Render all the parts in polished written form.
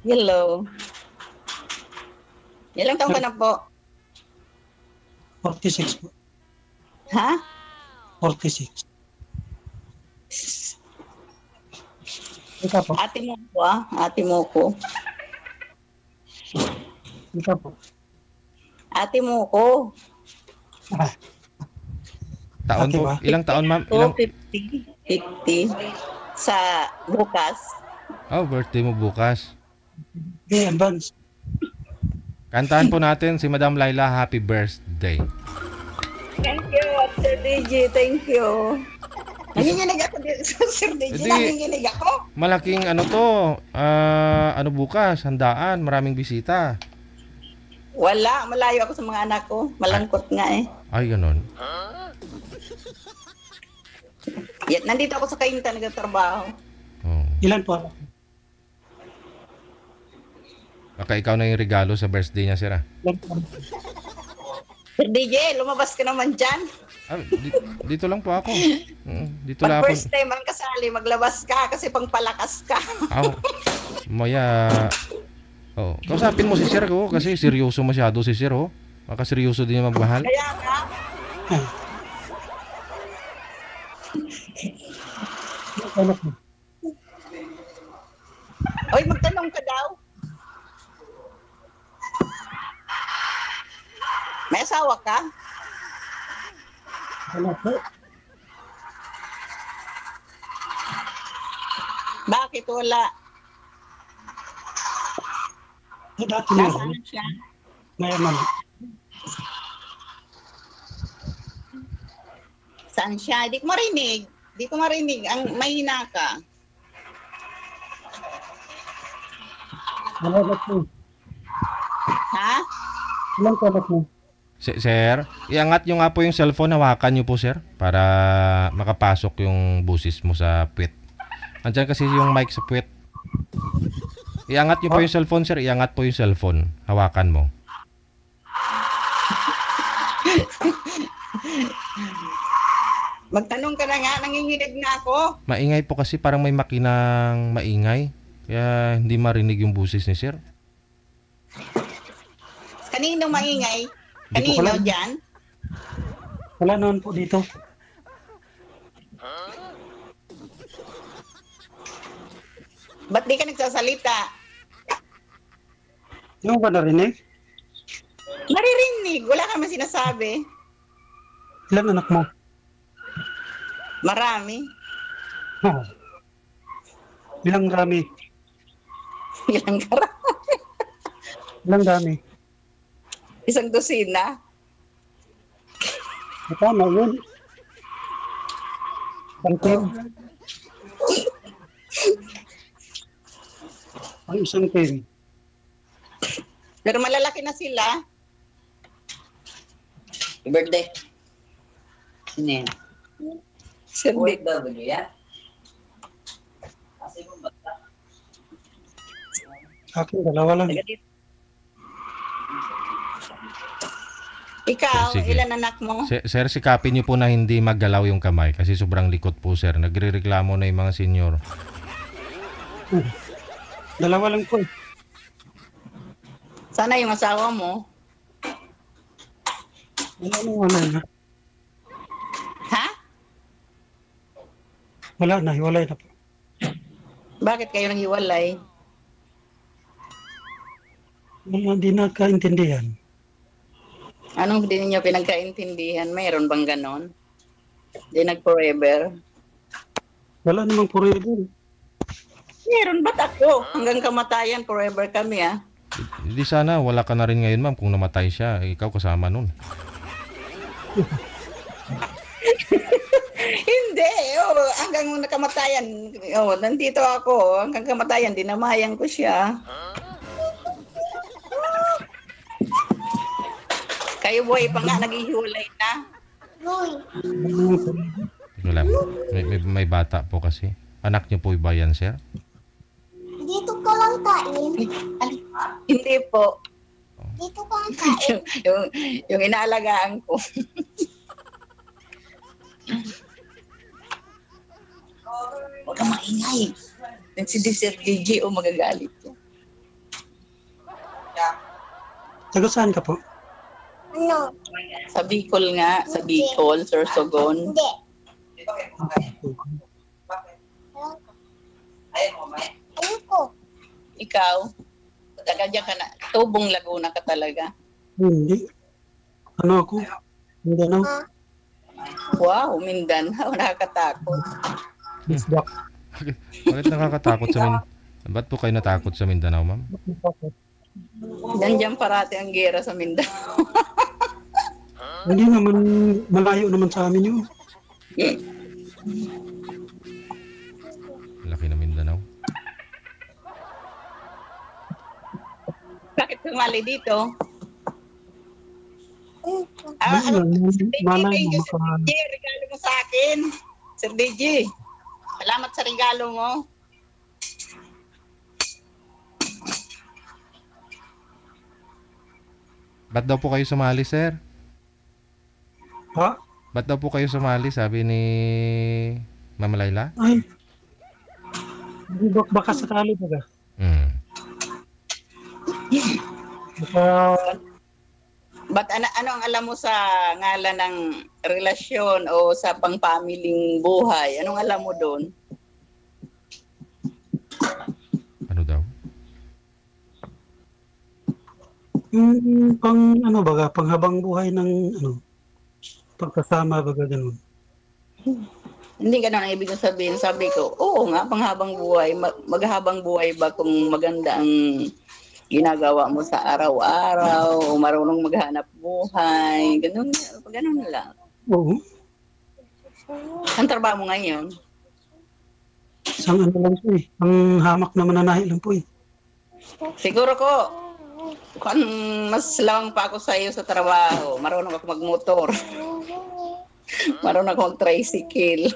Hello. Ilang taon ka na po? 46 po. Ha? 46. Ikaw po. Ate mo ko Ate mo ko. Ikaw po. Ate mo ko. Ah, Taon Ate po. ba? Ilang taon, ma'am? Oh, Ilang... 50. 50. Sa bukas. Oh, birthday mo bukas. okay, advance. Kantahan po natin si Madam Laila, happy birthday. Thank you, Sir DJ. Thank you. Nanginginig ako dito, Sir DJ. Edi- Nanginginig ako. Malaking ano to, ano bukas, handaan, maraming bisita. Wala. Malayo ako sa mga anak ko. Malangkot nga eh. Ay, ganon. Nandito ako sa Kainta nagtatrabaho. Oh. Ilan po? Baka ikaw na yung regalo sa birthday niya, sir. Ilan po? Sir DJ, lumabas ka naman dyan. Dito lang po ako. Dito Pag lang ako. first time ang kasali, maglabas ka kasi pangpalakas ka. Aw, maya. Oh, kausapin mo si sir ko kasi seryoso masyado si sir, oh. Baka seryoso din yung magmahal. Kaya nga, Anak mo. oy, magtanong ka daw. May asawa ka? Anak po. Bakit wala? Dati na. Nasaan siya? Ngayon naman. Saan siya? Di ko marinig. Di ko marinig. Ang mahina ka. Anak po. Ha? Ilan po anak mo? Sir, iangat nyo nga po yung cellphone, hawakan nyo po, sir, para makapasok yung busis mo sa puwet. Andyan kasi yung mic sa puwet. Iangat nyo po yung cellphone, sir. Iangat po yung cellphone. Hawakan mo. Magtanong ka na nga. Nanginginig na ako. Maingay po kasi, parang may makinang maingay. Kaya hindi marinig yung busis ni sir. Kanino maingay? Di ko Kanino alam. dyan? Wala naman po dito. Ba't di ka nagsasalita? Yung ba narinig? Maririnig. Wala ka naman sinasabi. Ilan anak mo? Marami. Oh. Ilang rami? Ilang karami. Ilang dami? Isang dosina. Tama yun. Pangkin. Ang isang tin. Pero malalaki na sila. Birthday. Sino yan? Sir Dick. OFW yan? Kasi kung bata. Akin, dalawa lang. Taga dito. Ikaw, Sige. ilan anak mo? Sir, sikapin nyo po na hindi maggalaw yung kamay kasi sobrang likot po, sir. Nagre-reklamo na yung mga senior. Dalawa lang po. Sana yung asawa mo. Wala na. Ha? Wala na, hiwalay na po. Bakit kayo nang hiwalay? Hindi nagkaintindihan. Anong hindi ninyo pinagkaintindihan? Mayroon bang ganon? Di nag-forever? Wala namang forever. Meron ba't ako? Hanggang kamatayan, forever kami ah. Hindi sana, wala ka na rin ngayon, ma'am. Kung namatay siya, ikaw kasama nun. Hindi, hanggang nakamatayan, nandito ako, hanggang kamatayan, dinamayan ko siya. Kayo buhay pa nga, naghihiwalay na. Hindi ko alam. May bata po kasi. Anak niyo po ba yan, sir? Dito ka lang kain. Hindi po. Dito ka lang kain. yung inaalagaan ko. Huwag kang maingay. Si Sir DJ, magagalit siya. Taga saan ka po? Ano? Sa Bicol nga, sa Bicol, Sorsogon. Hindi. Ayoko. Ikaw, taga dyan ka na, Tubong Laguna ka talaga. Hindi. Ano ako? Mindanao. Wow, Mindanao, nakakatakot. Isdak. Bakit nakakatakot sa Ba't po kayo natakot sa Mindanao, ma'am? Diyan parati ang gera sa Mindanao. Hindi naman, malayo naman sa amin yun. Laki na Mindanao. Bakit sumali dito? Ano, malay Thank mo you, Sir maka... DJ. Regalo mo sa akin. Sir DJ. Salamat sa regalo mo. Ba't daw po kayo sumali, sir? Ha? Ba't daw po kayo sumali, sabi ni Ma'am Layla? Ay. Baka sakali ba? Hmm. Baka... Ba't ano ang alam mo sa ngalan ng relasyon o sa pang-pamiling buhay? Anong alam mo doon? Ano daw? Yung ano baga, panghabang buhay ng ano, pagkasama baga ganun. Hindi ganun ang ibig kong sabihin. Sabi ko, oo nga, panghabang buhay. Maghabang buhay ba kung maganda ang ginagawa mo sa araw-araw o marunong maghanap buhay? Ganun lang. Oo. Ang trabaho mo ngayon? Isang ano lang po eh. Ang hamak na mananahi lang po eh. Siguro ko, kung mas lawang pa ako sa iyo sa trabaho, marunong ako magmotor. Marunong ako mag-tricycle.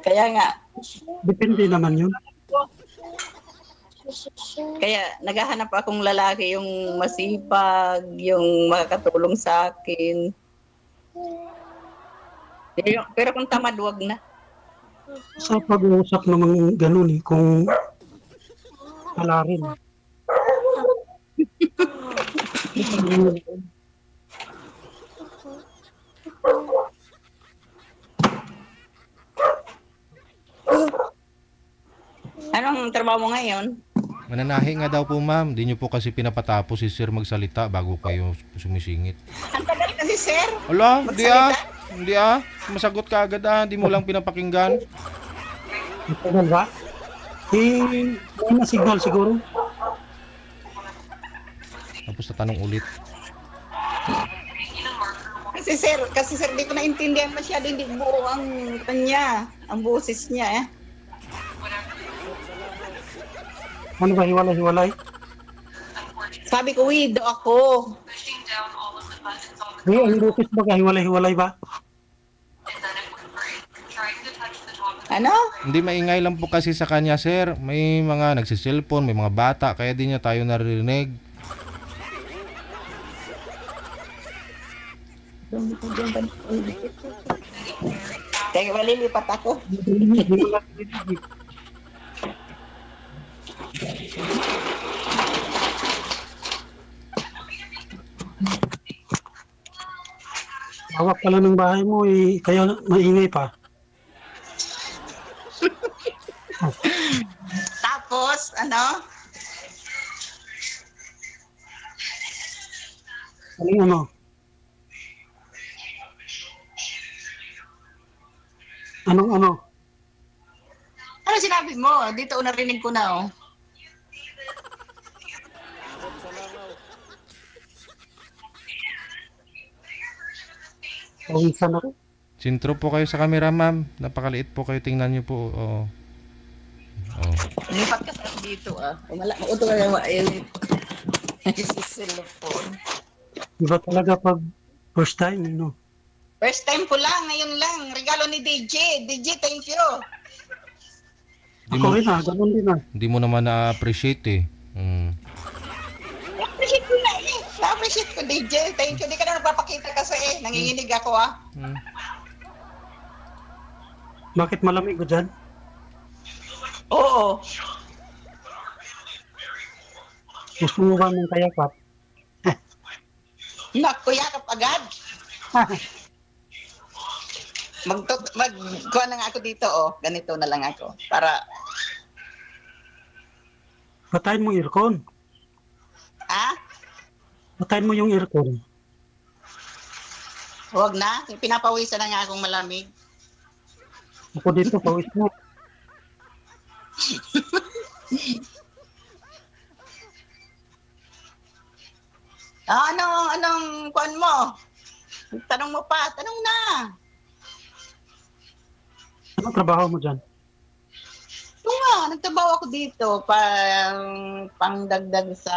Kaya nga, Depende naman yun. kaya naghahanap akong lalaki yung masipag, yung makakatulong sa akin. Pero kung tamad, wag na. Sa pag-uusap naman ganun eh. Kung wala rin. Anong trabaho mo ngayon? Mananahi nga daw po, ma'am. Di nyo po kasi pinapatapos si sir magsalita bago kayo sumisingit. Ang tagal kasi, sir. Ala, hindi ah. Hindi ah. Masagot ka agad ah. Di mo lang pinapakinggan. Tagal ba? Eh, may na signal siguro. Tapos tatanong ulit. Kasi sir, di ko naintindihan masyado, hindi buo ang kanya, ang boses niya eh. Ano ba, hiwalay-hiwalay? Sabi ko, widow ako. Eh, ang bukis ba, hiwalay-hiwalay ba? Ano? Hindi maingay lang po kasi sa kanya, sir. May mga nagsiselfon, may mga bata, kaya di niya tayo naririnig. Kaya malilipat ako. Hawak pala ng bahay mo eh, kaya maingay pa. Tapos, ano? Ano? Anong ano? Ano sinabi mo? Dito narinig ko na oh. Pawisan ako. Sintro po kayo sa camera, ma'am. Napakaliit po kayo. Tingnan niyo po. Oo. Oh. Lipat ka sa dito ah. Uto ka na cellphone. Iba talaga pag first time, no? First time ko lang, ngayon lang. Regalo ni DJ. DJ, thank you. Ako rin ganun din ah. Hindi mo naman na-appreciate eh. Na-appreciate ko na eh. Na-appreciate ko, DJ. Thank you. Di ka na nagpapakita kasi eh. Nanginginig ako ah. Bakit malamig ko dyan? Oo. Gusto mo ba ng kayakap? Naku, yakap agad. Kuha na nga ako dito, oh. Ganito na lang ako. Para, Patayin mo aircon. Patayin mo yung aircon. huwag na. Pinapawisan na nga akong malamig. Ako dito, pawis mo. Anong kuhan mo? Tanong mo pa. Tanong na. Ano trabaho mo dyan? Ito nga, nagtrabaho ako dito pangdagdag sa...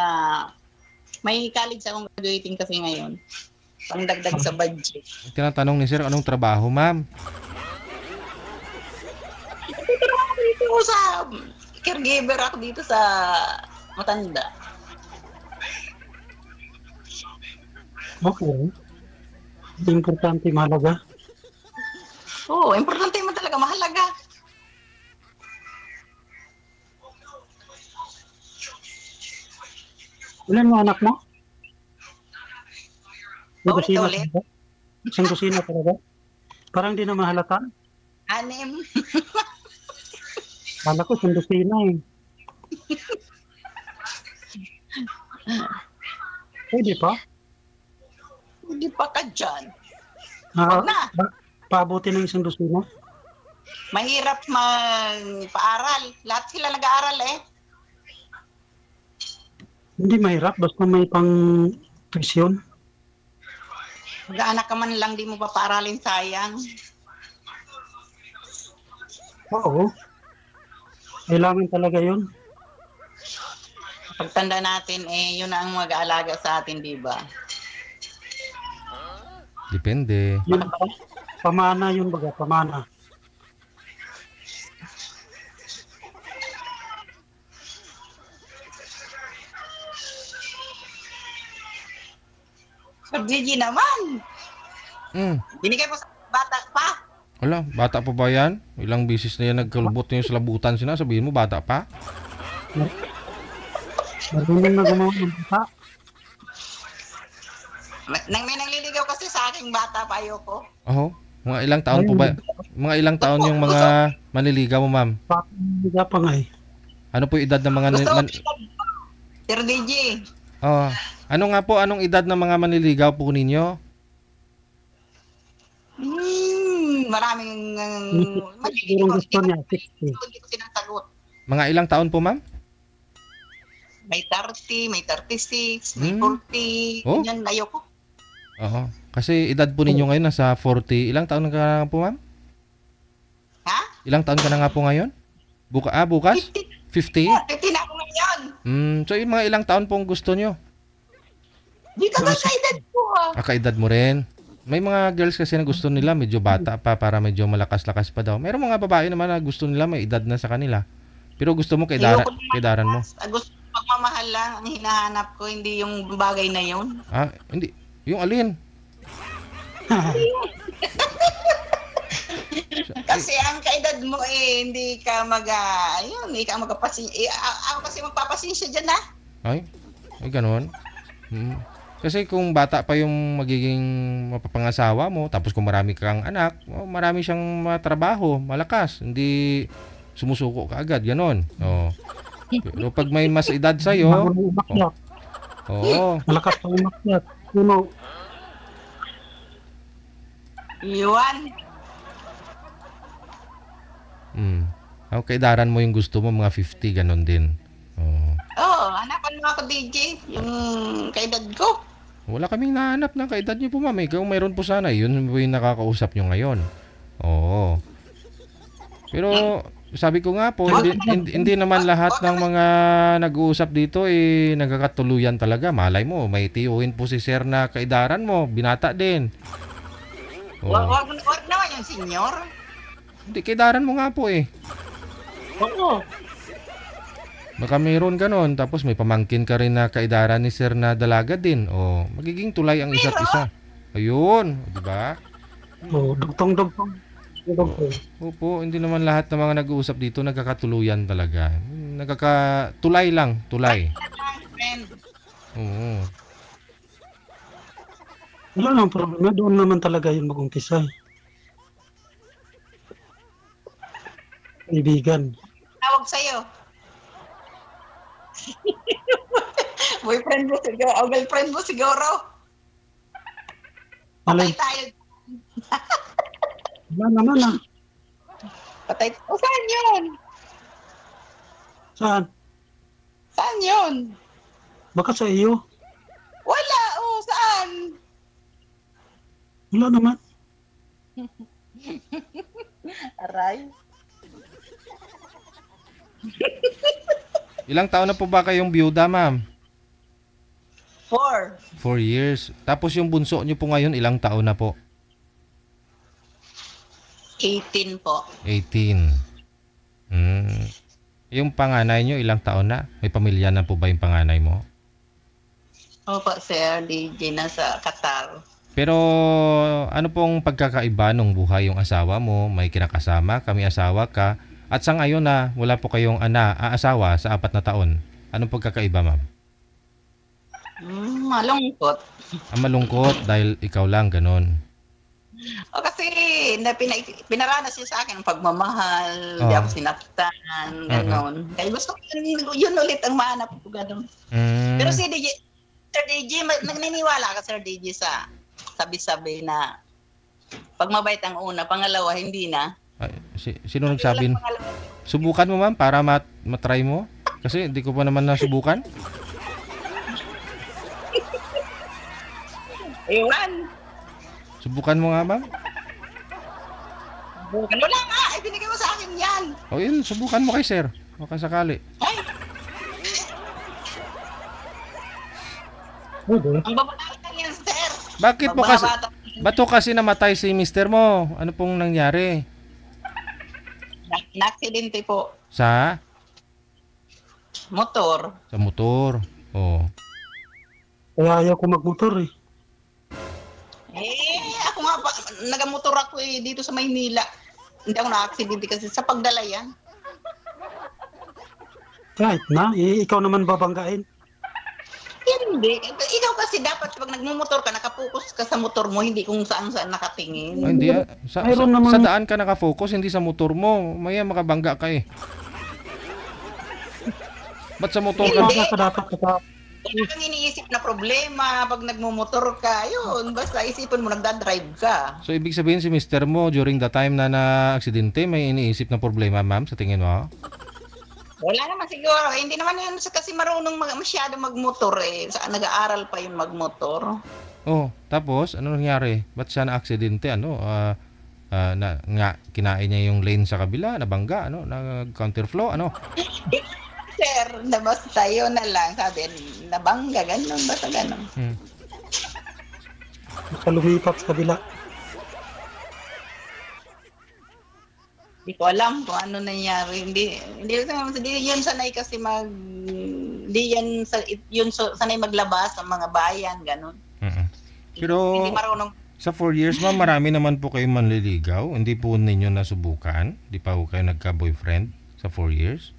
May college akong graduating kasi ngayon. Pangdagdag sa budget. Tinatanong ni sir, anong trabaho, ma'am? Dito sa... Caregiver ako dito sa matanda. Okay. Importante, mahalaga. Oo, importante mo talaga. Mahalaga. Ilan mo anak mo? May Ulit, kusina ulit. talaga? Isang kusina talaga? Parang di na mahalatan. 6. Kala ko isang kusina eh. Pwede pa? Hindi pa ka dyan. Ah, Huwag na. Paabuti ng isang kusina? Mahirap magpaaral. Lahat sila nag-aaral eh. Hindi mahirap, basta may pang tuition. Mag-aanak ka man lang, di mo pa paaralin, sayang. Oo. Kailangan talaga yun. Pagtanda natin, yun ang mag-aalaga sa atin, di ba? Depende. Yun, pamana yun baga, pamana. Sir Gigi naman. Binigay mo sa bata pa. Wala, bata pa ba yan? Ilang bisis na yan nagkalubot niyo sa labutan sila. Sabihin mo, bata pa? Marunong na gumawa ng bata. May nangliligaw kasi sa aking bata pa, ayoko. Oo. Mga ilang taon po ba? Mga ilang taon yung mga manliligaw mo, ma'am? Hindi pa nga eh. Ano po yung edad ng mga... Sir Gigi. Oh, ano nga po, anong edad ng mga manliligaw po ninyo? Maraming... Siguro gusto niya, 60. Hindi ko sinasagot. Mga ilang taon po, ma'am? May 30, may 36, may Hmm. 40. Oh? Yan, ayoko. Oo. Kasi edad po ninyo ngayon nasa 40. Ilang taon ka na nga po, ma'am? Ha? Ilang taon ka na nga po ngayon? Bukas? 50? 50 na ako ngayon. So yung mga ilang taon pong gusto nyo? Di ka ba sa edad ko Kaedad mo rin. May mga girls kasi na gusto nila medyo bata pa para medyo malakas-lakas pa daw. Mayroong mga babae naman na gusto nila may edad na sa kanila. Pero gusto mo kaidaran mo. Gusto pagmamahal lang ang hinahanap ko, hindi yung bagay na yun. Hindi. Yung alin? Kasi ang kaedad mo hindi ka hindi ka magpapasinsya. Ako kasi magpapasinsya dyan Ay ganoon. Kasi kung bata pa yung magiging mapapangasawa mo, tapos kung marami kang anak, marami siyang matrabaho, malakas, hindi sumusuko ka agad, ganoon. Pero pag may mas edad sa'yo, malakas pa umakyat. Puno. Iwan. Kaidaran mo yung gusto mo, mga 50, ganon din. Hanapan mo ako, DJ, yung kaedad ko. Wala kaming nahanap ng kaedad niyo po, ma'am. Kung mayroon po sana, yun po yung nakakausap nyo ngayon. Oo. Pero sabi ko nga po, hindi naman lahat ng mga nag-uusap dito nagkakatuluyan talaga. Malay mo, may tiyuhin po si sir na kaidaran mo, binata din. Wag naman yung senior. Hindi, kaidaran mo nga po Oo. Baka mayroon ganon, tapos may pamangkin ka rin na kaidaran ni sir na dalaga din. Magiging tulay ang isa't isa. Ayun, di ba? Dugtong-dugtong. Opo, hindi naman lahat ng mga nag-uusap dito nagkakatuluyan talaga. Nagkakatulay lang, tulay. boyfriend. Oo. Wala nang problema. Doon naman talaga yung mag-umpisa. Kaibigan. Tawag sa'yo. Boyfriend mo siguro, o girlfriend mo siguro. Patay Alin? tayo. Wala naman ah. Patay. O, saan yun? Saan? Saan yun? Baka sa iyo. Wala. O, saan? Wala naman. Aray. Ilang taon na po ba kayong byuda, ma'am? 4. 4 years. Tapos yung bunso niyo po ngayon, ilang taon na po? 18 po. 18. Yung panganay niyo, ilang taon na? May pamilya na po ba yung panganay mo? Opo, Sir DJ, nasa Qatar. Pero ano pong pagkakaiba nung buhay yung asawa mo? May kinakasama, kami asawa ka. At sa ngayon na wala po kayong asawa sa 4 na taon. Anong pagkakaiba, ma'am? Malungkot. Malungkot dahil ikaw lang, ganon. O kasi pinaranas niya sa akin ang pagmamahal, Oh. hindi ako sinaktan, gano'n. Kaya gusto ko yun ulit ang mahanap ko, gano'n. Pero si DJ, Sir DJ, naniniwala ka, Sir DJ, sa sabi-sabi na pag mabait ang una, pangalawa, hindi na. Ay, sino nagsabi? Subukan mo, ma'am, para matry mo? Kasi hindi ko pa naman nasubukan. Ewan. Subukan mo nga, ma'am. Wala nga, ibinigay mo sa akin yan. O yun, subukan mo kay sir. Baka sakali. Ay, Pwede. ang babae lang yan, Sir. Bakit po kasi? Magbabata. Bato kasi namatay si mister mo? Ano pong nangyari? Na-aksidente po. Sa Motor. motor. Oh. Kaya ayaw ko magmotor eh. Ako nga pa, nagamotor ako dito sa Maynila. Hindi ako na-aksidente kasi sa pagdala yan. Kahit na, ikaw naman babanggain. Hindi. Ikaw kasi dapat pag nagmumotor ka, nakapokus ka sa motor mo, hindi kung saan-saan nakatingin. Ay, hindi. Mayroon naman- Sa daan ka nakafocus, hindi sa motor mo. Maya makabangga ka eh. Ba't sa motor ka? Baka ka dapat ka. Wala kang iniisip na problema pag nagmumotor ka. Yun, basta isipin mo, nagdadrive ka. So, ibig sabihin si mister mo, during the time na na-aksidente, may iniisip na problema, ma'am, sa tingin mo? Wala naman siguro. Hindi naman yun kasi marunong masyado magmotor eh. Nag-aaral pa yun magmotor. Oh, tapos, ano nangyari? Ba't siya na-aksidente? Kinain niya yung lane sa kabila, nabangga, nag-counterflow, Sir, na basta yun na lang. Sabi, nabangga, ganun, basta ganun. Basta lumipat sa kabila. Hindi ko alam kung ano nangyari. Hindi yun sanay kasi sanay maglabas sa mga bayan, ganun. Pero Hindi marunong. sa 4 years, ma'am, marami naman po kayong manliligaw. Hindi po ninyo nasubukan? Hindi pa po kayo nagka-boyfriend sa 4 years?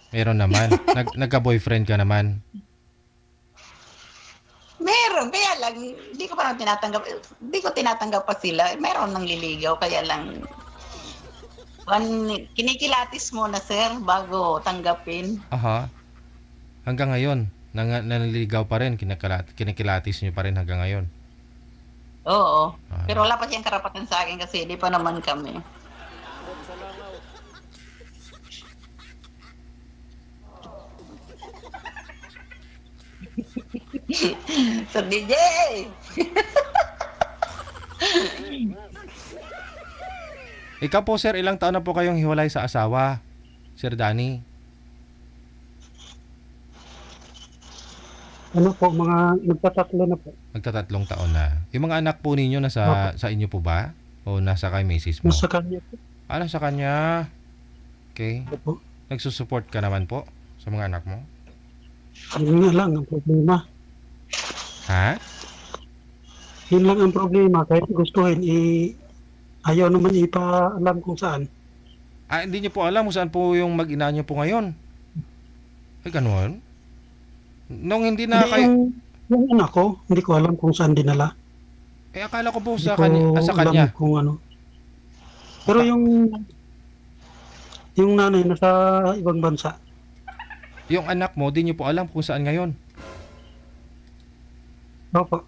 Meron naman. Nagka-boyfriend ka naman. Meron, kaya lang, hindi ko tinatanggap pa sila. Meron nang liligaw, kaya lang, kinikilatis mo na, sir, bago tanggapin. Aha. Hanggang ngayon, nanliligaw pa rin, kinikilatis nyo pa rin hanggang ngayon. Oo. Pero wala pa siyang karapatan sa akin kasi di pa naman kami. Sir DJ! Ikaw po, sir, ilang taon na po kayong hiwalay sa asawa, Sir Danny? Ano po, mga nagtatatlo na po. Magtatatlong taon na. Yung mga anak po ninyo sa inyo po ba? O nasa kay misis mo? Nasa kanya po. Nasa kanya. Okay. Opo. Nagsusupport ka naman po sa mga anak mo? Yun nga lang ang problema. Ha? Yun lang ang problema. Kahit gustuhin, ayaw naman ipaalam kung saan. Hindi niyo po alam kung saan po yung mag-ina niyo po ngayon. Ay, ganun. Nung hindi na Hindi, kayo... yung anak ko, hindi ko alam kung saan dinala. akala ko po Hindi sa, ko sa alam kanya. kung ano. Pero yung nanay nasa ibang bansa. Yung anak mo, di niyo po alam kung saan ngayon. Opo.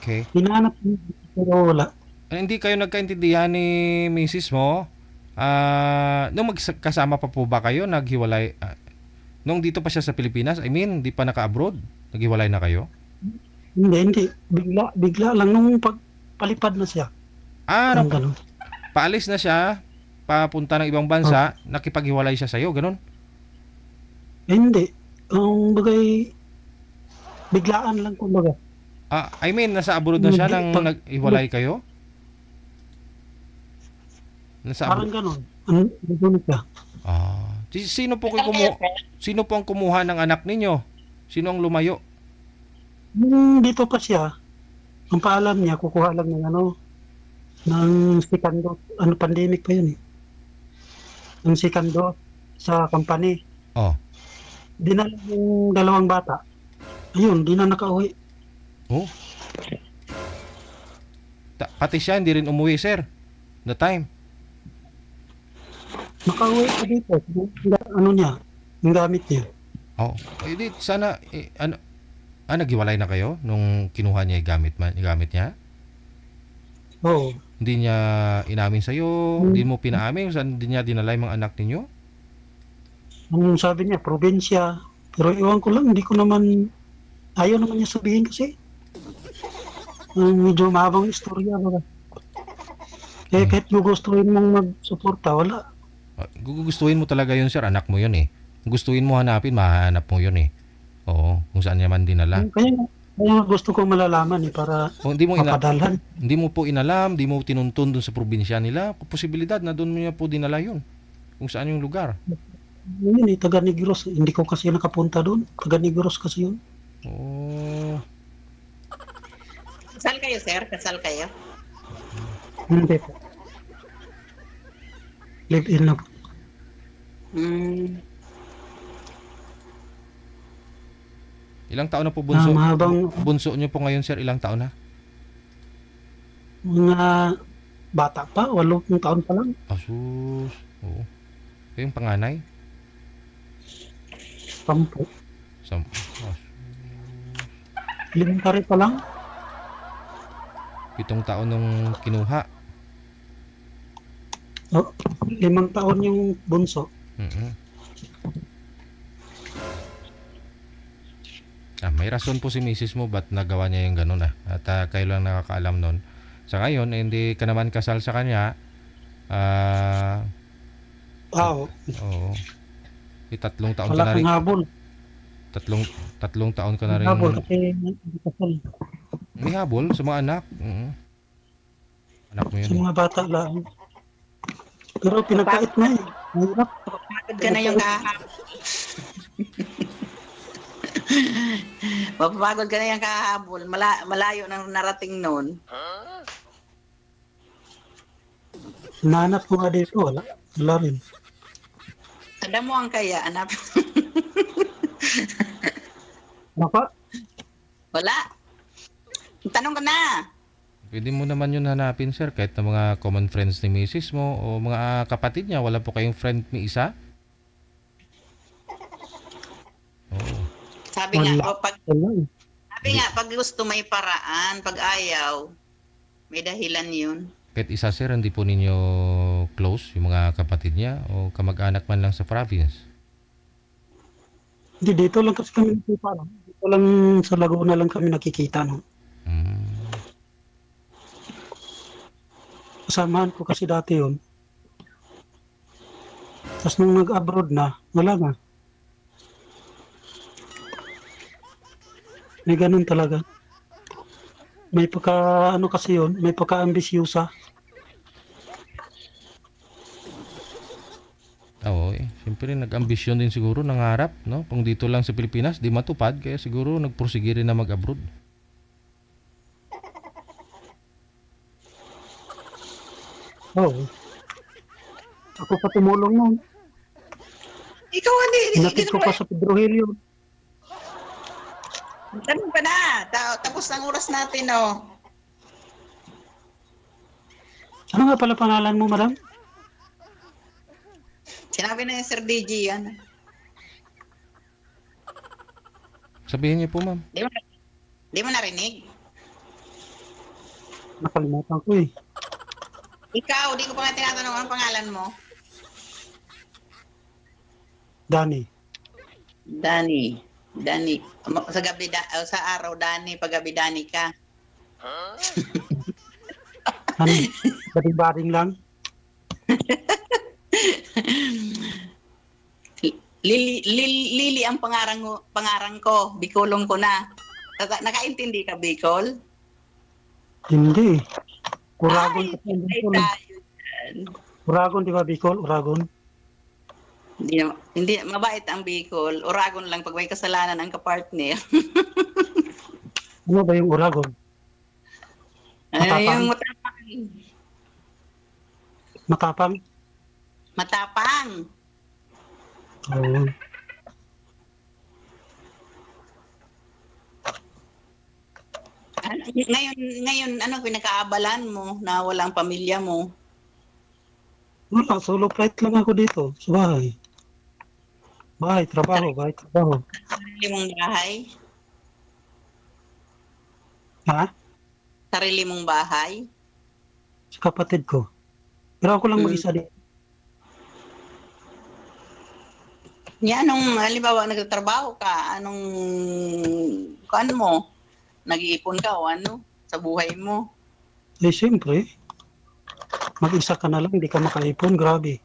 Okay. Hinahanap niya, pero wala. Hindi kayo nagkaintindihan ni misis mo? Nung magkasama pa po ba kayo, naghiwalay? Nung dito pa siya sa Pilipinas, I mean, di pa naka-abroad? Naghiwalay na kayo? Hindi. Bigla lang nung palipad na siya. Ano? Ganun. Paalis na siya, papunta ng ibang bansa, nakipaghiwalay siya sa'yo, ganun? Hindi. Ang bagay, biglaan lang kumbaga. I mean, nasa abroad na siya Hindi nang pa- naghiwalay kayo? Nasa Parang abroad? ganun. Ganun siya. Sino po sino po ang kumuha ng anak ninyo? Sino ang lumayo? Dito pa siya, ang paalam niya, kukuha lang ng second dose. Pandemic pa yun eh. Ang second dose sa company. Oh. Dinala yung 2 bata. Ayun, di na nakauwi. Oh. Pati siya hindi rin umuwi, sir. The time. Nakauwi pa dito. Yung gamit niya. Oh. Di sana naghiwalay na kayo nung kinuha niya yung gamit niya? Oo. Hindi niya inamin sa iyo, hindi mo pinaamin kung saan niya dinala yung mga anak ninyo? Ang sabi niya, probinsya. Pero iwan ko lang, hindi ko naman, ayaw naman niya sabihin kasi. Medyo mahabang istorya. Kaya kahit gugustuhin mong magsuporta, wala. Gugustuhin mo talaga yun, sir. Anak mo yun eh. Gustuhin mo hanapin, mahanap mo yun eh. Oo, kung saan niya man dinala. Kaya gusto ko malalaman para Hindi mo mapadalhan. Hindi mo po inalam, hindi mo tinuntun dun sa probinsya nila. Posibilidad na doon niya po dinala yun. Kung saan yung lugar. Yun eh, taga Negros. Hindi ko kasi nakapunta doon. Taga Negros kasi yun. Oh. Kasal kayo, sir? Kasal kayo? Hindi po. Live in na po. Ilang taon na po bunso? Mahabang Bunso niyo po ngayon, sir, ilang taon na? mga bata pa, 8 taon pa lang. Asus. Oo. Yung panganay? 10. Sam. Elementary pa lang. 7 taon nung kinuha. 5 taon yung bunso. May rason po si misis mo ba't nagawa niya yung ganun At kayo lang nakakaalam nun. Sa ngayon, hindi ka naman kasal sa kanya. Oo. Oo. 3 taon ka Wala na rin. kang habol. 3 taon ka na rin. Habol kasi hindi kasal. May habol sa mga anak. Anak mo yun. Sa mga bata lang. Pero pinagkait na eh. Mahirap. Mapapagod ka na yung kahapon. Mapapagod ka na yung kahabol. Malayo na narating noon. Nanap ko nga dito. Wala rin. Kada mo ang kaya, anak. Ano pa? Wala. Tanong ko na. Pwede mo naman yun hanapin, sir. Kahit na mga common friends ni misis mo o mga kapatid niya. Wala po kayong friend ni isa? Oo. Sabi nga, Wala. pag gusto may paraan, pag ayaw, may dahilan yun. Kahit isa, sir, hindi po ninyo close yung mga kapatid niya o kamag-anak man lang sa province? Hindi, dito lang kasi kami nakikita. No? Dito lang sa Laguna lang kami nakikita. No? Kasamahan ko kasi dati yun. Tapos nung nag-abroad na, wala na. May ganun talaga. May kasi yun, may pagka-ambisyosa. Oo, siyempre nag-ambisyon din siguro, nangarap, no? Kung dito lang sa Pilipinas, di matupad, kaya siguro nagpursige rin na mag-abroad. Oo. Ako pa tumulong nun. Ikaw hindi. Hinatid ko pa sa Pedro Helio. Tanong pa na. Tapos ang oras natin, oh. Ano nga pala pangalan mo, madam? Sinabi na yung Sir DJ yan. Sabihin niyo po, ma'am. Di mo narinig? Nakalimutan ko eh. Ikaw, di ko pa nga tinatanong ang pangalan mo. Danny. Dani. Sa gabi, sa araw, Dani. Pag gabi, Dani ka. Ano? Bading-bading lang? Lili ang pangarang ko. Bicolong ko na. Nakaintindi ka, Bicol? Hindi. Uragon kasi ang Ay, Bicol. tayo dyan. Uragon, di ba Bicol? Uragon. Hindi, mabait ang Bicol. Uragon lang pag may kasalanan ang kapartner. Ano ba yung Uragon? Yung Matapang? matapang. Oo. Ngayon, ano pinakaabalan mo na walang pamilya mo? Wala, solo flight lang ako dito sa bahay. Bahay, trabaho. Sarili mong bahay? Ha? Sarili mong bahay? Sa kapatid ko. Pero ako lang Hmm. mag-isa dito. Anong, halimbawa, nagtatrabaho ka, ano mo? Nag-iipon ka o ano? Sa buhay mo? Eh, siyempre. Mag-isa ka na lang, hindi ka makaipon. Grabe.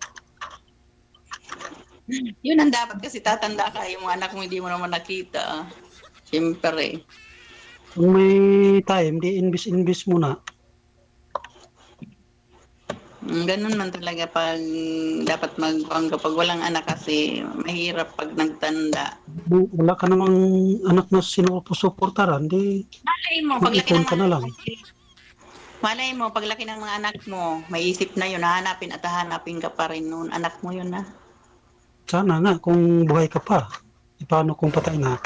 Yun ang dapat kasi tatanda ka, yung mga anak mo hindi mo naman nakita. Siyempre. Kung may time, di invest muna. Ganun man talaga pag dapat kapag walang anak kasi mahirap pag nagtanda. Wala ka namang anak na sinusuportaran, di Malay mo, paglaki mag-ipon ng ka na lang. Malay mo, paglaki ng mga anak mo, may isip na yun, hahanapin at hahanapin ka pa rin noon. Anak mo yun na. Sana nga, kung buhay ka pa. E paano kung patay na?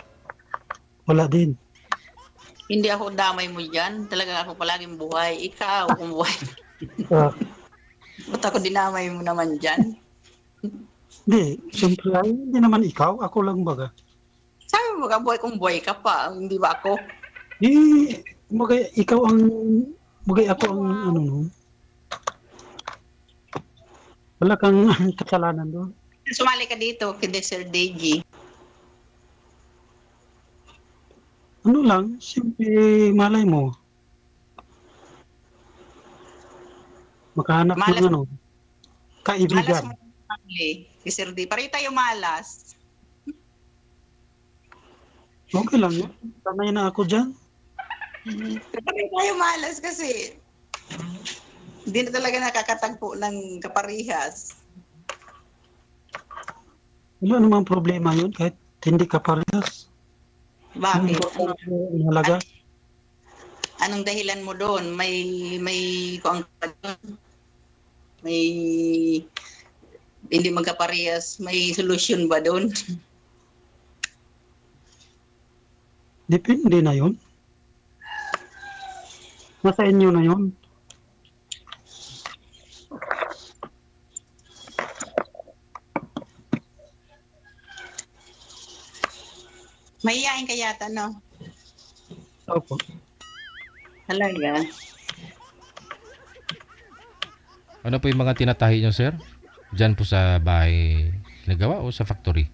Wala din. Hindi ako damay mo dyan. Talaga ako palaging buhay. Ikaw, kung buhay. Uh, Ba't ako dinamay mo naman dyan? Hindi, siyempre ay hindi naman ikaw, ako lang baga. Sabi mo ka, buhay kung buhay ka pa. Hindi ba ako? Bagay, ikaw ang, bagay ako ang ano no. Wala kang kasalanan doon. Sumali ka dito kay Sir DJ. Ano lang, siyempre malay mo. Makahanap Malas- ng ano, Malas kaibigan. mo sumali kay Sir DJ. Pare tayo malas. Okay lang, yun. Sanay na ako dyan. Pare tayo malas kasi hindi na talaga nakakatagpo ng kaparihas. Wala namang problema yun, kahit hindi ka parehas. Bakit? Ang halaga. Anong dahilan mo doon? Kung may hindi magkaparehas, may solusyon ba doon? Depende na yun. Nasa inyo na yun. Mahihain ka yata, no? Opo. Talaga. Ano po yung mga tinatahi nyo, sir? Diyan po sa bahay ginagawa o sa factory?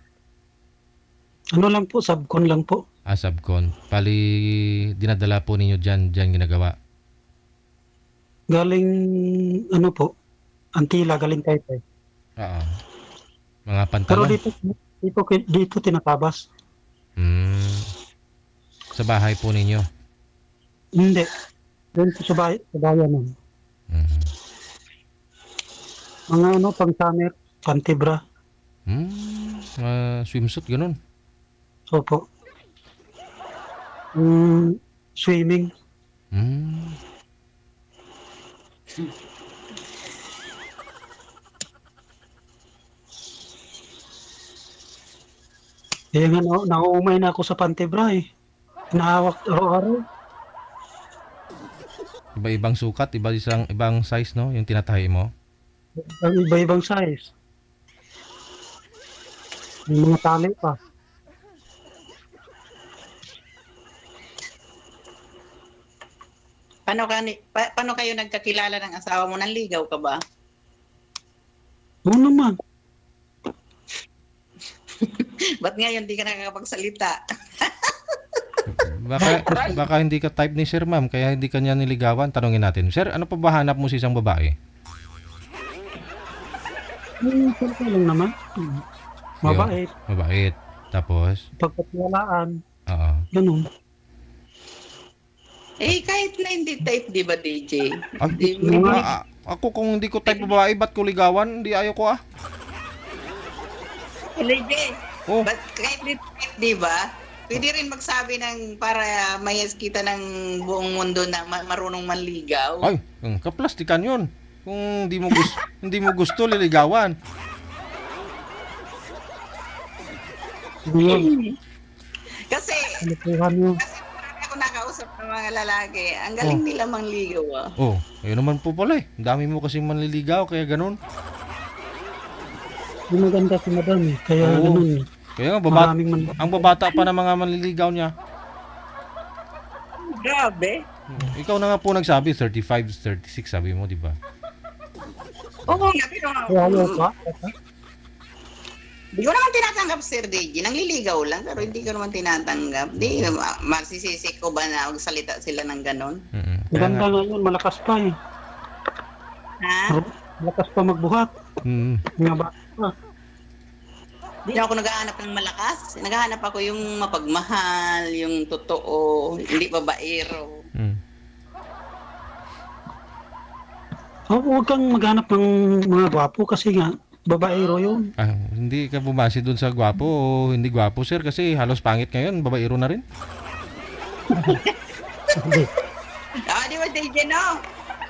Ano lang po, subcon lang po. Subcon. Pali dinadala po ninyo diyan ginagawa. Galing, ano po, Antila, galing Taytay. Oo. Mga Pero pantalon. dito tinatabas. Sa bahay po ninyo. Hindi. Doon po sa bayan nun. Mhm. Mga ano, pang summer, pantibra. Swimsuit, ganun. Opo. Swimming. Kaya nga, nauumay na ako sa pantebra eh. Nahawak araw-araw. Iba-ibang sukat, ibang size, no? Yung tinatahi mo. Ang iba-ibang size. Yung mga tali pa. Paano kayo nagkakilala ng asawa mo? Nanligaw ka ba? Oo naman. Ba't ngayon di ka nakakapagsalita? Baka hindi ka type ni Sir, ma'am, kaya hindi ka niya niligawan. Tanungin natin, Sir, ano pa ba hanap mo sa isang babae? Simple lang naman. Mabait. Mabait. Tapos? Pagpatiwalaan. Oo. Ganun. Eh, kahit na hindi type, di ba, DJ? Ako kung hindi ko type babae, ba't ko ligawan? Hindi ayaw ko ah. DJ, Oh. but kahit hindi type, di ba? Pwede rin magsabi ng para mayas kita ng buong mundo na marunong manligaw. Ay, kaplastikan yun. Kung hindi mo gusto, hindi mo gusto liligawan. Ganun. Kasi Lupuhan mo. marami ako nakausap ng mga lalaki. Ang galing nila manligaw ah. Oh, ayun naman po pala eh. Ang dami mo kasing manliligaw, kaya ganun. Yung maganda si madam eh. Kaya Oo. ganun eh. Kaya nga, Maraming ang babata pa ng mga manliligaw niya. Grabe. Ikaw na nga po nagsabi, 35, 36 sabi mo, di ba? Oo nga, pero Kaya ayaw pa. di ko naman tinatanggap, Sir DJ. Nangliligaw lang, pero hindi ko naman tinatanggap. Di, masisisi ko ba na magsalita sila ng ganon? Kaya Maganda nga. ngayon, malakas pa eh. Ha? Malakas pa magbuhat. Mga bata pa. Hindi na ako naghahanap ng malakas. Naghahanap ako yung mapagmahal, yung totoo, hindi babaero. Huwag kang maghanap ng mga gwapo kasi nga, babaero yun. Hindi ka bumasi dun sa gwapo o hindi gwapo, sir, kasi halos pangit ngayon, babaero na rin. Di ba, DJ, no?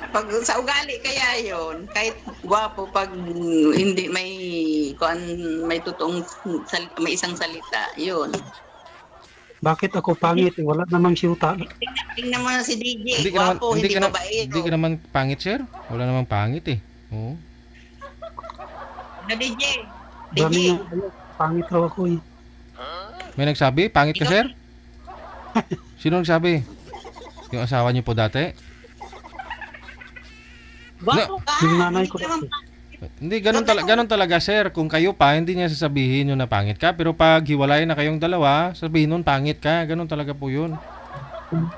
Pag sa ugali kaya yon, kahit gwapo, pag hindi may totoong may isang salita, yun. Bakit ako pangit eh? Wala namang siyuta. Tingnan mo na si DJ, Hindi ka naman, gwapo, hindi babaero. hindi ka naman pangit, sir. Wala namang pangit eh. Oo. Na DJ, Dami DJ, nga, ayun, pangit raw ako eh. May nagsabi, pangit ka, sir? Sino nagsabi? Yung asawa niyo po dati? gwapo ka. Yung nanay ko Hindi naman Hindi, ganun talaga, sir. Kung kayo pa, hindi niya sasabihin yun na pangit ka. Pero pag hiwalay na kayong dalawa, sabihin nun pangit ka. Ganun talaga po yun. Ano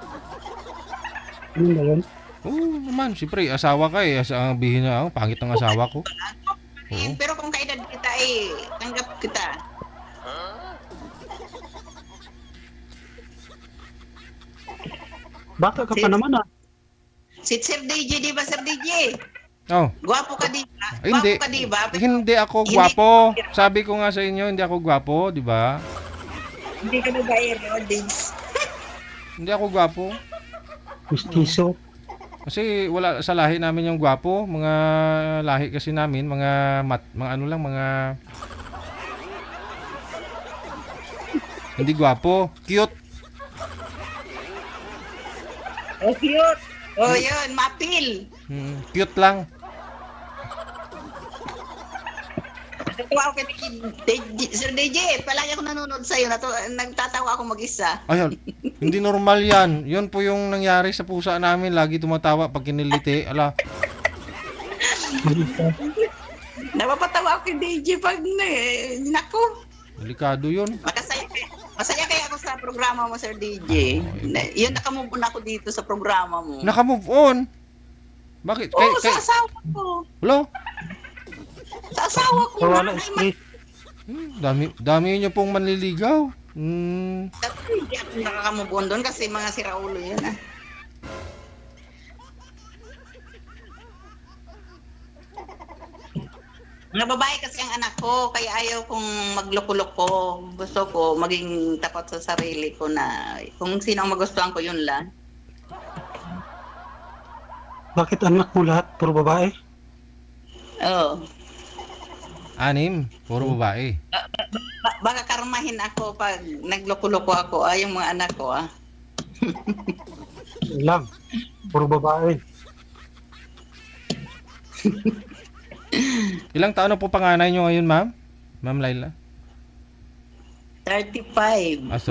ba yun? Oo naman, siyempre, asawa ka eh. Sabihin na, pangit ng asawa ko. Oo. Pero kung kaedad kita tanggap kita. Bata ka pa naman ah. Si Sir DJ, di ba, Sir DJ? Oh, Gwapo ka, di ba? hindi. Gwapo ka, di ba? Hindi ako gwapo. Sabi ko nga sa inyo, hindi ako gwapo, di ba? Hindi ka babaero, DJ. Hindi ako gwapo. Mistiso. Kasi wala sa lahi namin yung gwapo. Mga lahi kasi namin, mga ano lang, mga hindi gwapo. Cute. Oh, cute. Oh, yun, mapil. Cute lang. Natuwa ako kay Sir DJ. Palagi ako nanonood sa'yo. Nagtatawa ako mag-isa. Ayun, hindi normal yan. Yun po yung nangyari sa pusa namin. Lagi tumatawa pag kiniliti. Ala, Napapatawa ako kay DJ pag naku. delikado yun. Masaya kaya ako sa programa mo, Sir DJ. Yun, nakamove on ako dito sa programa mo. Naka-move on. Bakit? Oo, sa asawa ko. Hello? Sa asawa ko. Wala stress. Dami niyo pong manliligaw. Hindi ako nakakamove on doon kasi mga siraulo yun ah. Mga babae kasi ang anak ko, kaya ayaw kong magloko-loko. Gusto ko maging tapat sa sarili ko na kung sino ang magustuhan ko, yun lang. Bakit anak mo lahat? Puro babae? Oo. 6, puro babae. Baka karmahin ako pag nagloko-loko ako, yung mga anak ko, Yun lang. Puro babae. Ilang taon na po panganay nyo ngayon, ma'am? Ma'am Laila? 35. Ah,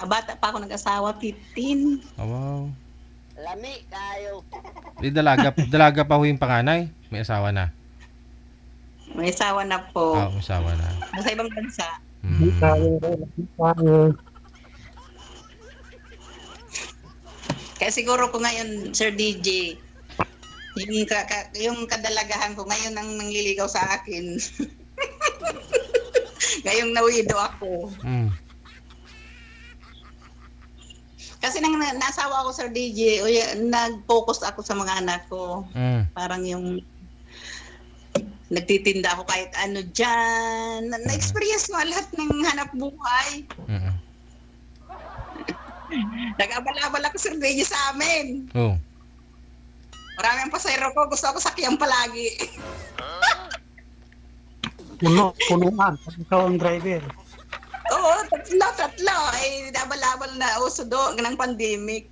Bata pa ako nag-asawa, 15. Oh, wow. Lami tayo. Di dalaga pa ho yung panganay. May asawa na. May asawa na po. May asawa na. Nasa ibang bansa. Hindi tayo. Kaya siguro ko ngayon, Sir DJ, yung kadalagahan ko ngayon ang nangliligaw sa akin. Ngayong nawido ako. Kasi nang nasawa ako, Sir DJ, nag-focus ako sa mga anak ko. Parang yung nagtitinda ako kahit ano dyan. Na-experience mo lahat ng hanap buhay. Nag-abal-abal ako, Sir DJ, sa amin. Oh. Marami ang pasayro ko. Gusto ako sakyan palagi. Punuan. Ikaw ang driver. Oo, tatlo. Ay, abal-abal na uso ng pandemic.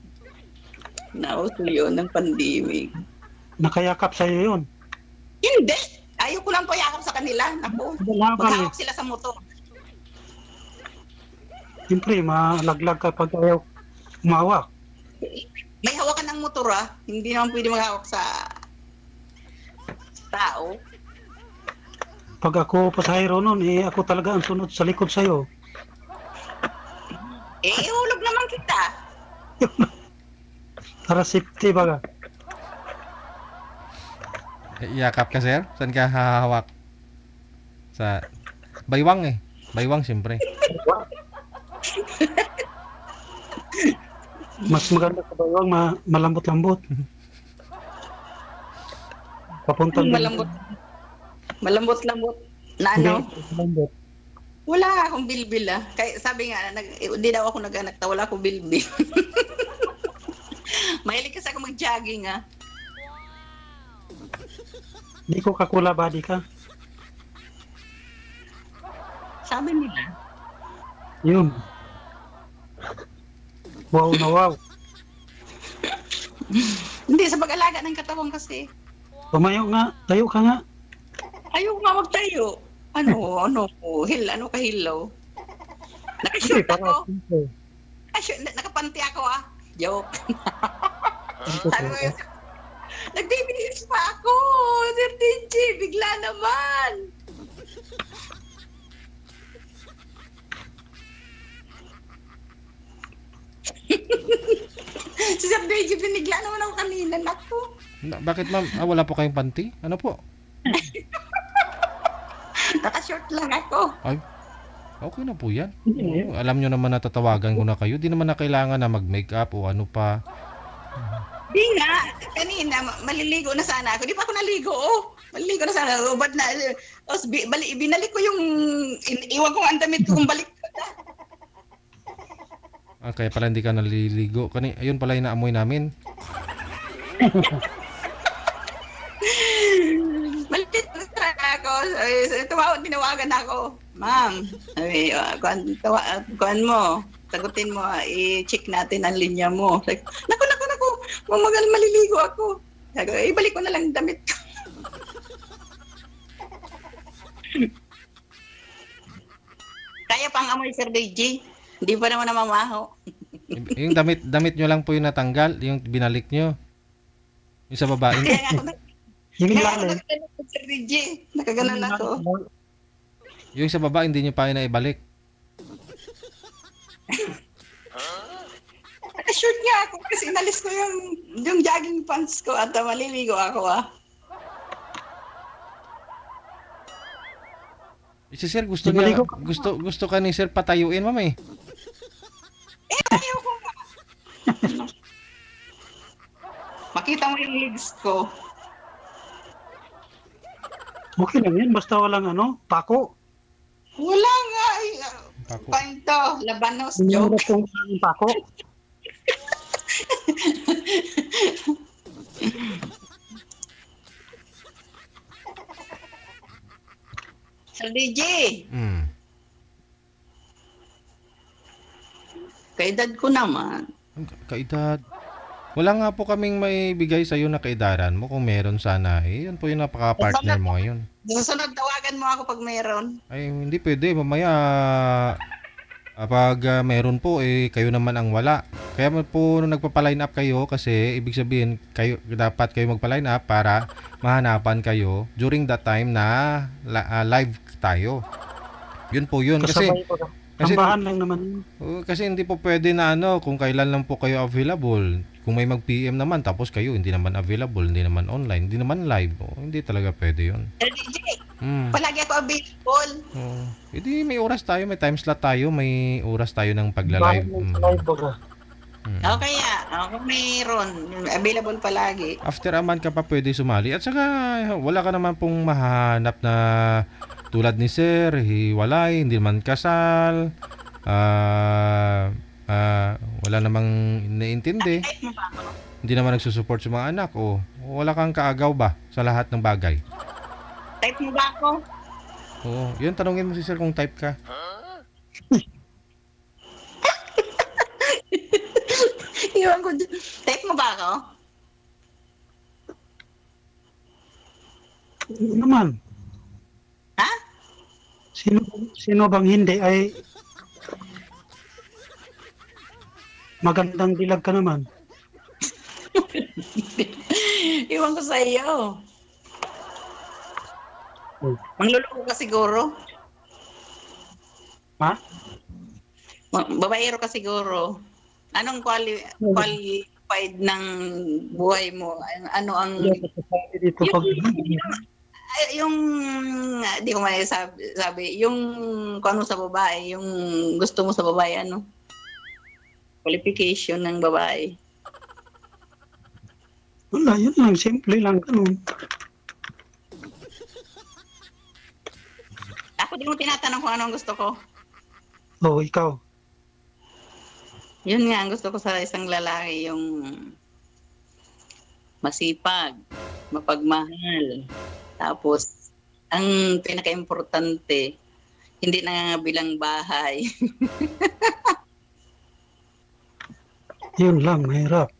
Nauso yun ng pandemic. Nakayakap sa'yo yun. Hindi. Ayoko lang po yakap sa kanila. Naku, maghawak sila sa motor. Siyempre, malaglag ka pag ayaw umawak. May hawakan ng motor, Hindi naman pwede maghawak sa tao. Pag ako pasahero nun, ako talaga ang sunod sa likod sa'yo. Ihulog naman kita. Para safety baga. Yakap ka, sir? Saan ka hahawak? Sa baywang Baywang, siyempre. Mas maganda sa baywang, malambot-lambot. Papuntang Malambot-lambot. Na ano? Lambot. Wala akong bilbil Kaya sabi nga, hindi daw ako nag-anak na wala akong bilbil. Mahilig kasi ako mag-jogging Di ko kakula body ka. Sabi nila. Yun. Wow na wow. Hindi, sa pag-alaga ng katawan kasi. Tumayo nga. Tayo ka nga. Ayaw nga magtayo. Ano kahilaw? Nakashoot ako. Nakapanti ako Joke. Sabi ko yun, nag-baby pa ako. Sir DJ, bigla naman. Si Sir DJ, binigla naman ako kanina. Naku. Bakit, ma'am? Wala po kayong panty? Ano po? Naka-short lang ako. Ay, okay na po yan. Alam nyo naman na tatawagan ko na kayo. Di naman na kailangan na mag-makeup o ano pa. Di nga. Kanina, maliligo na sana ako. Di pa ako naligo, Maliligo na sana. Ba't na, binalik ko yung, iwan ko ang damit ko kung balik ko na. Kaya pala hindi ka naliligo. Ayun pala yung naamoy namin. Malit na ako. Tinawagan ako. Ma'am, kuhan mo. Sagutin mo, i-check natin ang linya mo. Naku. Mamagal, maliligo ako. Ibalik ko na lang damit ko. Kaya pang amoy, Sir DJ. Hindi pa naman namamaho. Yung damit nyo lang po yung natanggal, yung binalik nyo. Yung sa babae. Kaya ako nagtanong, Sir DJ. Nakaganon ako. Yung sa babae, hindi nyo pa na ibalik. Short nga ako kasi inalis ko yung jogging pants ko at maliligo ako Si Sir gusto ka ni Sir patayuin, ma'am ayaw ko nga. Makita mo yung legs ko. Okay lang yan, basta walang pako. Wala nga. Pako. Panto, labanos, joke. Yung pako. Sir DJ, Hmm. kaedad ko naman. Kaedad. Wala nga po kaming maibigay sa iyo na kaedaran mo. Kung meron sana, yun po yung napaka-partner mo ngayon. Susunod, tawagan mo ako pag meron. Ay, hindi pwede. Mamaya, pag meron po, kayo naman ang wala. Kaya po nung nagpa-line up kayo, kasi ibig sabihin, dapat kayo magpa-line up para mahanapan kayo during that time na live tayo. Yun po yun. Kasi Tambahan lang naman. Kasi hindi po pwede na kung kailan lang po kayo available. Kung may mag-PM naman, tapos kayo hindi naman available, hindi naman online, hindi naman live. Hindi talaga pwede yun. DJ, palagi ako available. Hindi, may oras tayo, may time slot tayo, may oras tayo ng pagla-live. O kaya, kung mayroon, available palagi. After a month ka pa pwede sumali. At saka, wala ka naman pong mahahanap na tulad ni Sir, hiwalay, hindi naman kasal, wala namang naiintindi. Type mo ba ako? Hindi naman nagsusupport sa mga anak. Wala kang kaagaw ba sa lahat ng bagay? Type mo ba ako? Oo, yun, tanungin mo si Sir kung type ka. Iwan ko. Type mo ba ako? Naman. Ha? Sino bang hindi ay magandang dilag ka naman. Iwan ko sa iyo. Mangluloko ka siguro. Ha? Babaero ka siguro. Anong qualified ng buhay mo? Ano ang Dito pag yung di ko may sabi yung kung ano sa babae, yung gusto mo sa babae, ano? Qualification ng babae. wala, yun lang, simple lang, ganun. Ako di mo tinatanong kung ano ang gusto ko. Oo, ikaw. Yun nga, ang gusto ko sa isang lalaki, yung masipag, mapagmahal. Tapos, ang pinaka-importante, hindi nangangabilang bahay. Yun lang, mahirap.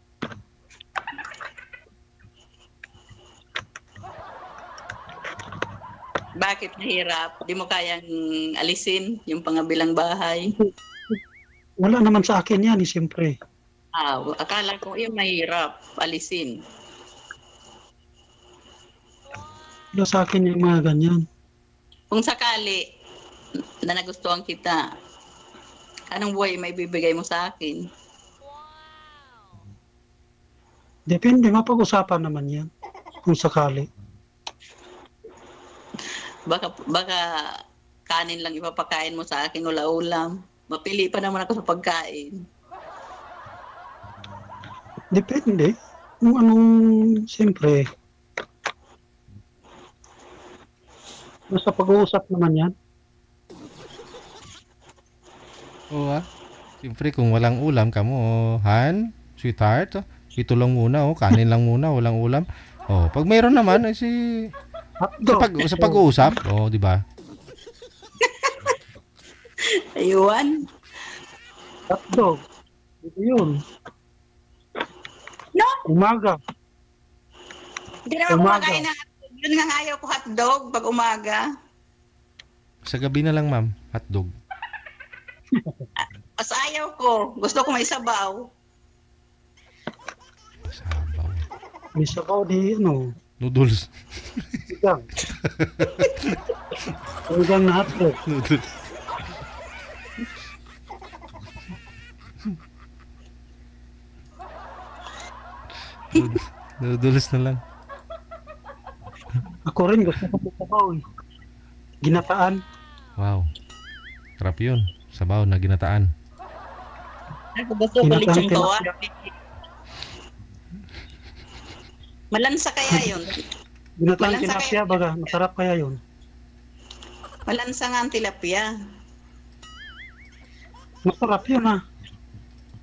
Bakit mahirap? Di mo kayang alisin yung pangabilang bahay? Wala naman sa akin yan, siyempre. Akala ko yung mahirap, alisin. Wala sa akin yung mga ganyan. Kung sakali na nagustuhan kita, anong buhay may bibigay mo sa akin? Depende, mapag-usapan naman yan. Kung sakali. Baka kanin lang ipapakain mo sa akin, wala ulam. Mapili pa naman ako sa pagkain. Depende. Kung anong, siyempre. Basta pag-uusap naman yan. Oo Siyempre kung walang ulam kamo, Han, sweetheart, ito lang muna, kanin lang muna, walang ulam. Pag mayroon naman, sa pag-uusap, di ba? Ayun. Hotdog. Ito yun. No? Umaga. Hindi naman Umaga. kumakain na hotdog. Yun nga ayaw ko hotdog pag umaga. Sa gabi na lang, ma'am, hotdog. Mas ayaw ko. Gusto ko may sabaw. Sabaw. May sabaw di, Noodles. sigang. Sigang na hotdog. Noodles. Noodles na lang. Ako rin gusto ko may sabaw eh. Ginataan. Wow. Sarap yun. Sabaw na ginataan. Ako gusto ko lechong kawa. Malansa kaya yun? Ginataan Walang tilapia baga. Masarap kaya yun. Malansa nga ang tilapia. Masarap yun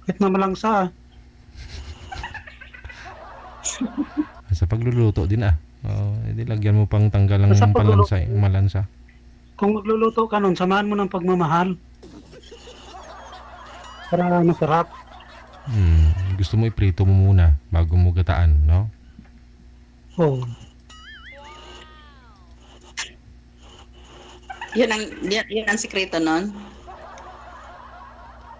Kahit na malangsa Sa pagluluto din hindi lagyan mo pang tanggal ng Sa pagluluto. malansa. Kung magluluto ka nun, samahan mo ng pagmamahal. Para masarap. Gusto mo iprito mo muna bago mo gataan, no? Oo. Yun ang sikreto nun.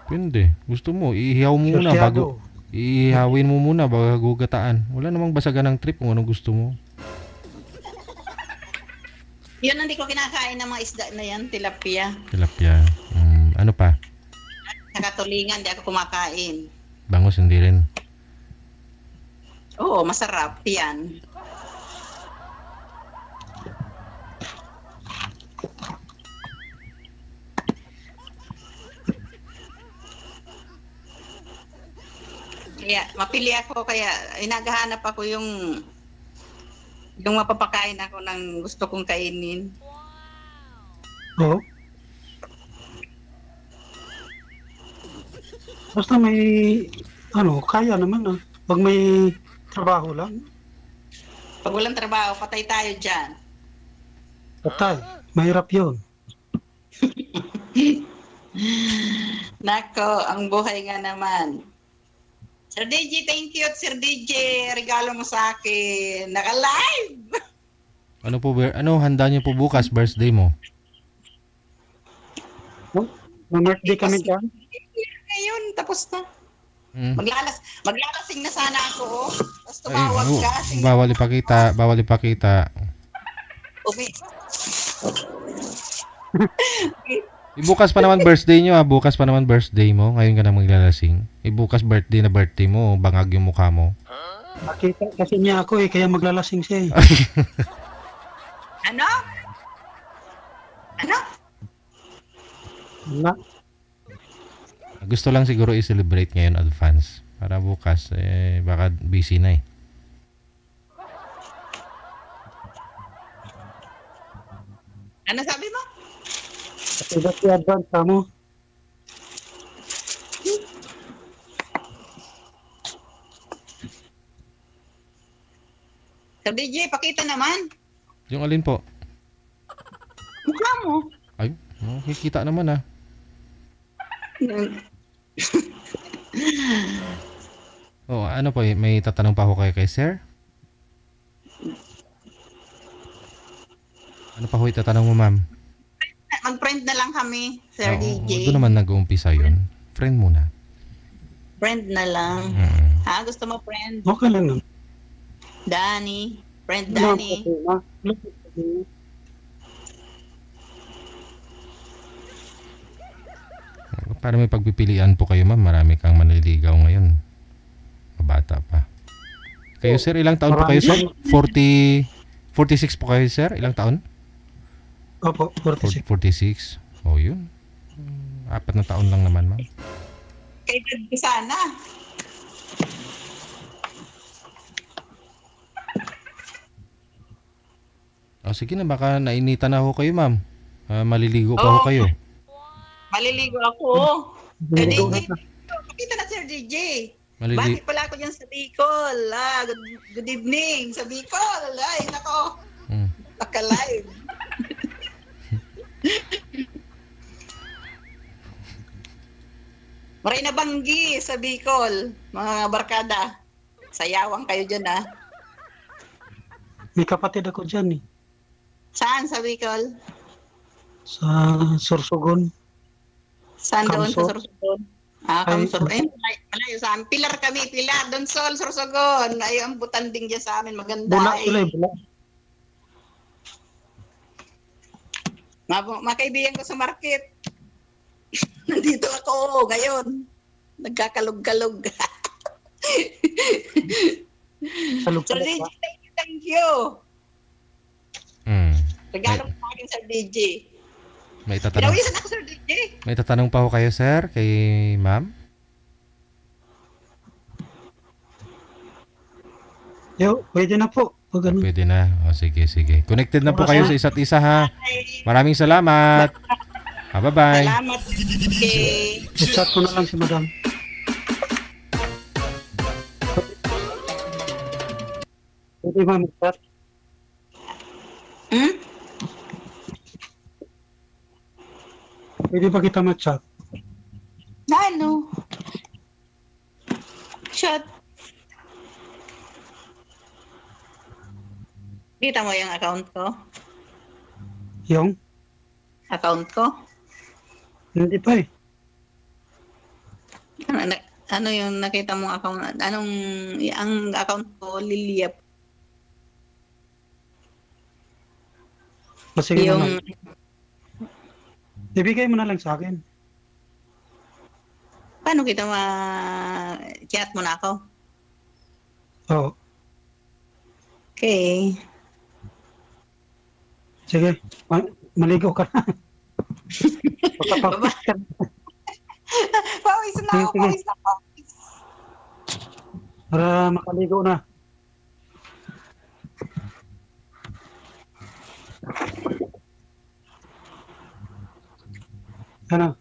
Pwede. Gusto mo, iihaw mo muna bago... Iihawin mo muna bago gataan. Wala namang basagan ng trip kung anong gusto mo. Yun, hindi ko kinakain ng mga isda na yan, tilapia. Tilapia. Ano pa? Nakatulingan, hindi ako kumakain. Bangus, hindi rin. Oo, masarap yan. Kaya mapili ako, kaya inagahanap ako yung mapapakain ako ng gusto kong kainin. Oo. Basta may, kaya naman Pag may trabaho lang. Pag walang trabaho, patay tayo dyan. Patay. Mahirap yun. Nako, ang buhay nga naman. Sir DJ, thank you. Sir DJ, regalo mo sa akin. Naka-live! Ano handa niyo po bukas, birthday mo? Birthday kami dyan. Ngayon, tapos na. Maglalasing na sana ako, oh. Tapos tumawag ka. Bawal ipakita. Bukas pa naman birthday nyo, bukas pa naman birthday mo. Ngayon ka na maglalasing. Bukas birthday mo, bangag yung mukha mo. Nakita kasi niya ako kaya maglalasing siya Ano? Wala. Gusto lang siguro i-celebrate ngayon advance. Para bukas, baka busy na Ano sabi mo? Kasi dati advance mo. Sir DJ, pakita naman. Yung alin po? Mukha mo. Ay, kikita naman ano po, may tatanong pa ako kay sir? Ano pa ho itatanong mo, ma'am? Mag-friend na lang kami, Sir DJ. Doon naman nag-uumpisa yun. Friend muna. Friend na lang. Gusto mo friend? Okay lang naman. Danny. Friend Danny. Para may pagpipilian po kayo, ma'am. Marami kang manliligaw ngayon. Mabata pa. Kayo, sir, ilang taon po kayo, sir? 46 po kayo, sir? Ilang taon? Opo, 46. 46. Oh, yun. 4 na taon lang naman, ma'am. Kay Dad sana. Sige na, baka nainitan na ako kayo, ma'am. Maliligo pa ako kayo. Maliligo ako. Sir DJ, pakita na, Sir DJ. Bakit pala ako dyan sa Bicol? Good evening sa Bicol. Ay, nako. Naka-live. Maray na banggi sa Bicol, mga barkada. Sayawang kayo dyan, May kapatid ako dyan Saan sa Bicol? Sa Sorsogon. Saan doon sa Sorsogon? Kamsor. Malayo sa amin. Pilar kami, Pilar. Donsol, Sorsogon. Ay, ang butanding dyan sa amin. Maganda. Bula. Mga kaibigan ko sa market. Nandito ako ngayon. Nagkakalog-kalog. Sir DJ, thank you. Regalo mo sa akin, Sir DJ. May tatanong. Pinawisan ako, Sir DJ. May tatanong pa ako kayo, sir, kay ma'am? Pwede na po. Pwede na. Sige. Connected na po kayo sa isa't isa, ha? Maraming salamat. Bye-bye. Salamat, DJ. I-chat ko na lang si madam. Pwede ba mag-chat? Pwede ba kita ma-chat? Na ano? Chat. Kita mo yung account ko? Yung? Account ko? Hindi pa eh. Ano yung nakita mong account? Ang account ko, Lilia. Sige Yung, naman. Ibigay mo na lang sa akin. paano kita ma-chat mo na ako? Oo. Okay. Sige. Maligo ka na. Magpapapit ka na. Pawis na ako, Sige. pawis na ako. Para makaligo na. Ano?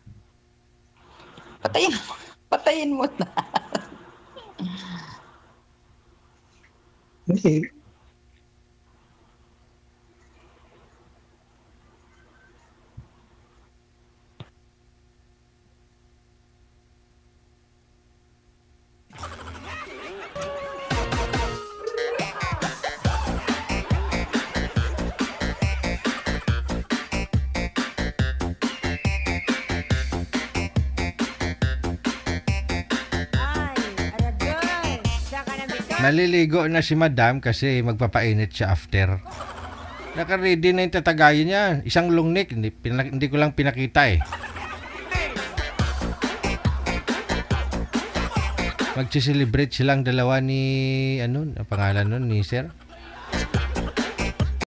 Patayin mo na. Hindi. Maliligo na si Madam kasi magpapainit siya after. Naka-ready na yung tatagayin niya. Isang long neck, hindi ko lang pinakita eh. Magsi-celebrate silang dalawa ni, ano, ang pangalan nun, ni Sir?